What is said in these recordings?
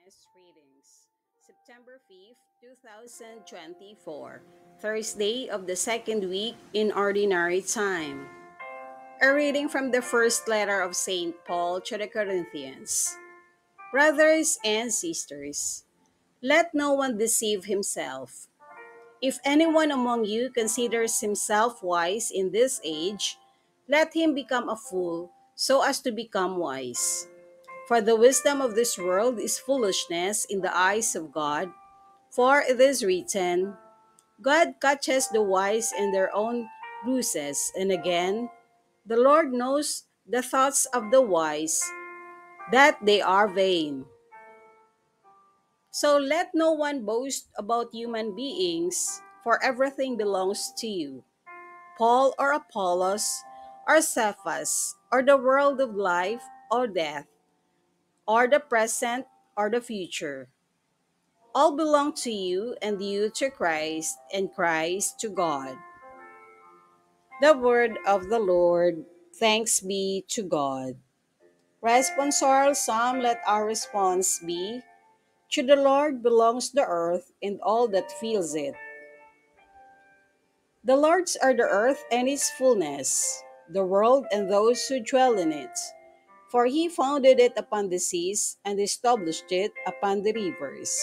Witness Readings, September 5th, 2024, Thursday of the second week in Ordinary Time. A reading from the first letter of St. Paul to the Corinthians. Brothers and sisters, let no one deceive himself. If anyone among you considers himself wise in this age, let him become a fool so as to become wise. For the wisdom of this world is foolishness in the eyes of God. For it is written, God catches the wise in their own ruses. And again, the Lord knows the thoughts of the wise, that they are vain. So let no one boast about human beings, for everything belongs to you. Paul or Apollos, or Cephas, or the world of life or death, or the present or the future. All belong to you, and you to Christ, and Christ to God. The word of the Lord. Thanks be to God. Responsorial Psalm. Let our response be, to the Lord belongs the earth and all that fills it. The Lord's are the earth and its fullness, the world and those who dwell in it. For he founded it upon the seas and established it upon the rivers.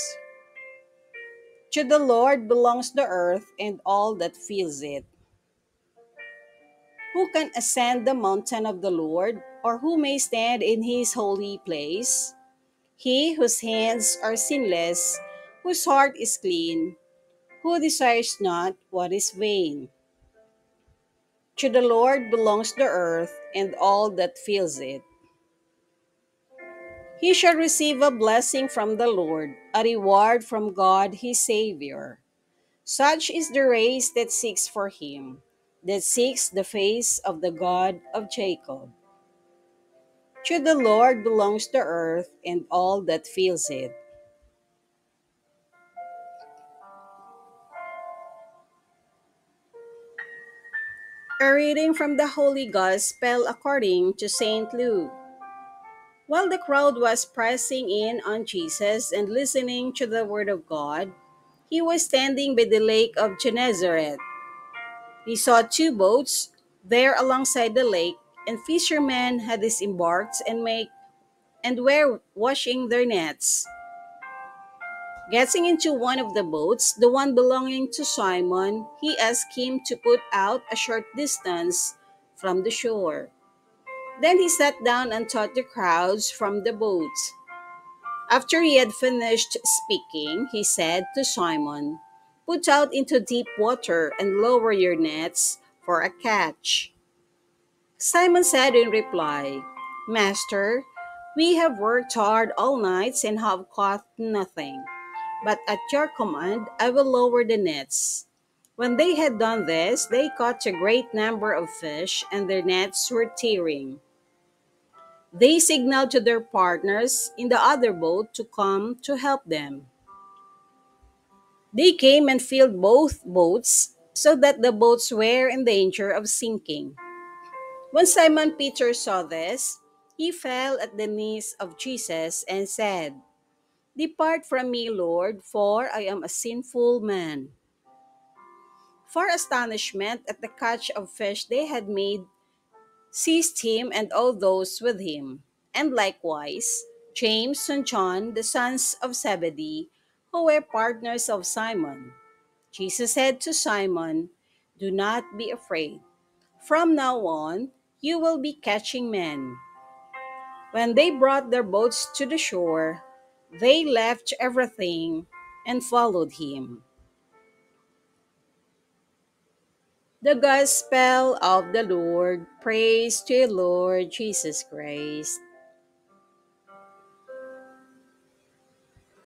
To the Lord belongs the earth and all that fills it. Who can ascend the mountain of the Lord, or who may stand in his holy place? He whose hands are sinless, whose heart is clean, who desires not what is vain. To the Lord belongs the earth and all that fills it. He shall receive a blessing from the Lord, a reward from God his Savior. Such is the race that seeks for him, that seeks the face of the God of Jacob. To the Lord belongs the earth and all that fills it. A reading from the Holy Gospel according to St. Luke. While the crowd was pressing in on Jesus and listening to the word of God, he was standing by the lake of Gennesaret. He saw two boats there alongside the lake, and fishermen had disembarked and were washing their nets. Getting into one of the boats, the one belonging to Simon, he asked him to put out a short distance from the shore. Then he sat down and taught the crowds from the boat. After he had finished speaking, he said to Simon, "Put out into deep water and lower your nets for a catch." Simon said in reply, "Master, we have worked hard all night and have caught nothing. But at your command, I will lower the nets." When they had done this, they caught a great number of fish, and their nets were tearing. They signaled to their partners in the other boat to come to help them. They came and filled both boats, so that the boats were in danger of sinking. When Simon Peter saw this, he fell at the knees of Jesus and said, "Depart from me, Lord, for I am a sinful man." For astonishment at the catch of fish they had made seized him and all those with him, and likewise James and John, the sons of Zebedee, who were partners of Simon. Jesus said to Simon, "Do not be afraid. From now on, you will be catching men." When they brought their boats to the shore, they left everything and followed him. The Gospel of the Lord. Praise to you, Lord Jesus Christ.